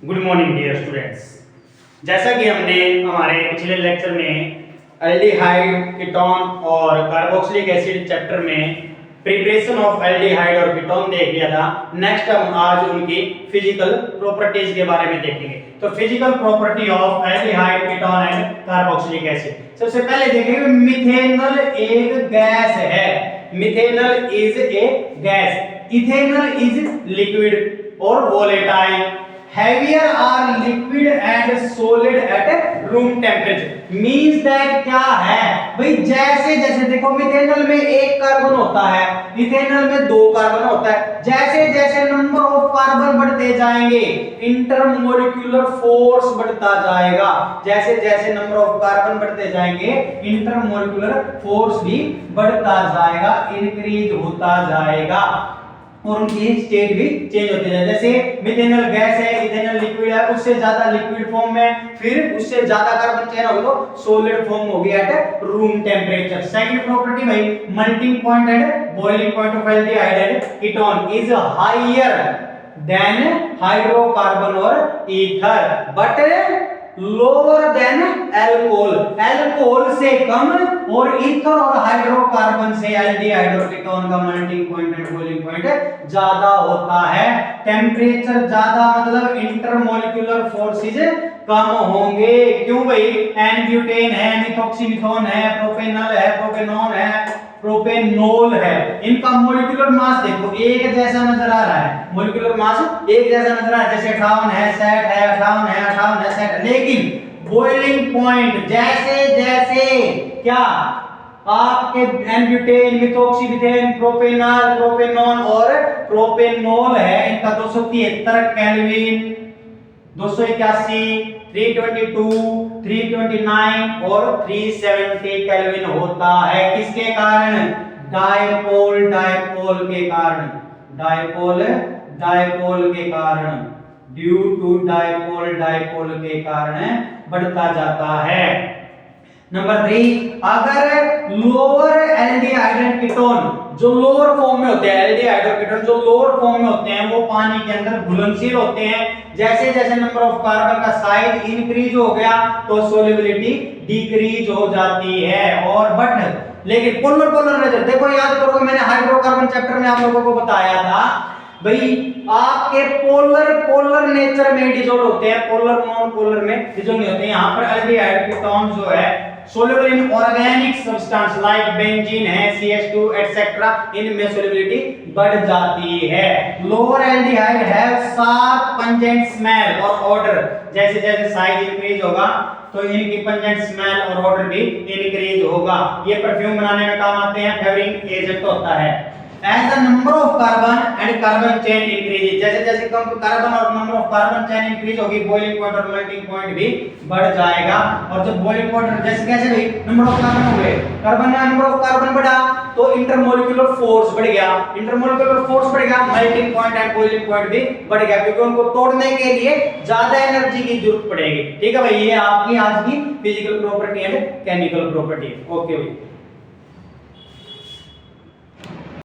Good morning dear students. जैसा कि हमने हमारे पिछले लेक्चर में एल्डिहाइड, कीटोन और कार्बोक्सिलिक एसिड चैप्टर में प्रिपरेशन ऑफ एल्डिहाइड और कीटोन देख लिया था। नेक्स्ट हम आज उनकी फिजिकल प्रॉपर्टीज के बारे में देखेंगे। तो physical property of aldehyde, ketone and carboxylic acid. सबसे पहले देखेंगे मिथेनॉल एक गैस है। Methanol is a gas, ethanol is liquid और volatile. Heavier are liquid and solid at room temperature means that क्या है भाई, जैसे जैसे देखो मिथेनॉल में एक कार्बन होता है, इथेनॉल में दो कार्बन होता है। जैसे जैसे नंबर ऑफ कार्बन बढ़ते जाएंगे इंटरमोलिक्यूलर फोर्स बढ़ता जाएगा। जैसे जैसे नंबर ऑफ कार्बन बढ़ते जाएंगे इंटरमोलिक्यूलर फोर्स भी बढ़ता जाएगा, इंक्रीज होता जाएगा और उनकी स्टेट भी चेंज होती है। जैसे मिथेनॉल गैस है, इथेनॉल लिक्विड है, उससे ज्यादा लिक्विड फॉर्म में, फिर उससे ज्यादा कार्बन चेन होगा तो सॉलिड फॉर्म होगी at room temperature. Second property भाई, melting point and boiling point of aldehyde and ketone is higher than hydrocarbon और ether but lower than alcohol. Alcohol से कम और ईथर और हाइड्रोकार्बन से एल्डिहाइड और कीटोन का melting point and boiling point ज्यादा होता है। टेंपरेचर ज्यादा मतलब इंटरमोलिक्यूलर फोर्सेस कम होंगे। क्यों भाई? एन-ब्यूटेन है, मिथॉक्सीमिथोन है, प्रोपेनॉल है, प्रोपेनॉन है, प्रोपेनोल है। इनका मॉलिक्यूलर मास देखो एक जैसा नजर आ रहा है, मॉलिक्यूलर मास एक जैसा नजर आ रहा है। जैसे 58 है, 60 है, 58 है, 58 है, 60। लेकिन बॉइलिंग पॉइंट जैसे जैसे क्या आपके एन-ब्यूटेन, मिथॉक्सीमिथेन, प्रोपेनॉल, प्रोपेनॉन और प्रोपेनोल है, इनका 273 केल्विन, 281, 322, 329 और 370 केल्विन होता है। किसके कारण? डायपोल डायपोल के कारण। डायपोल डायपोल के कारण, ड्यू टू डायपोल डायपोल के कारण बढ़ता जाता है। नंबर 3, अगर लोअर एल्डिहाइड एंड कीटोन जो लोअर फॉर्म में होते हैं, एल्डिहाइड और कीटोन जो लोअर फॉर्म में होते हैं वो पानी के अंदर घुलनशील होते हैं। जैसे जैसे नंबर ऑफ कार्बन का साइज इंक्रीज हो गया तो सोल्युबिलिटी डिक्रीज हो जाती है। और बट लेकिन पोलर पोलर नेचर देखो, याद करो मैंने हाइड्रोकार्बन चैप्टर में आप लोगों को बताया था भाई, आपके पोलर नेचर में डिसॉल्व होते हैं, पोलर नॉन पोलर में डिसॉल्व नहीं होते। यहाँ पर एल्डिहाइड कीटोन जो है soluble in organic substance like benzene है, CH2 etc. इनमें solubility बढ़ जाती है। lower aldehyde have sharp pungent smell और odor। जैसे जैसे साइज इंक्रीज होगा तो इनकी pungent smell और odor भी इंक्रीज होगा। ये परफ्यूम बनाने में काम आते हैं, फेवरिंग एजेंट होता है। As the number of carbon and carbon chain increases, जैसे जैसे कम कार्बन और number of carbon chain increase होगी, बॉइलिंग पॉइंट और मेल्टिंग पॉइंट भी बढ़ जाएगा। और जब बॉइलिंग पॉइंट जैसे कैसे भाई, नंबर ऑफ कार्बन हो गए, कार्बन में नंबर ऑफ कार्बन बढ़ा तो इंटरमोलिक्यूलर फोर्स बढ़ गया, इंटरमोलिक्यूलर फोर्स बढ़ गया, melting point and boiling point भी बढ़ गया, क्योंकि उनको तोड़ने के लिए ज्यादा एनर्जी की जरूरत पड़ेगी। ठीक है भाई, ये आपकी आज की physical property and chemical property. Okay भाई।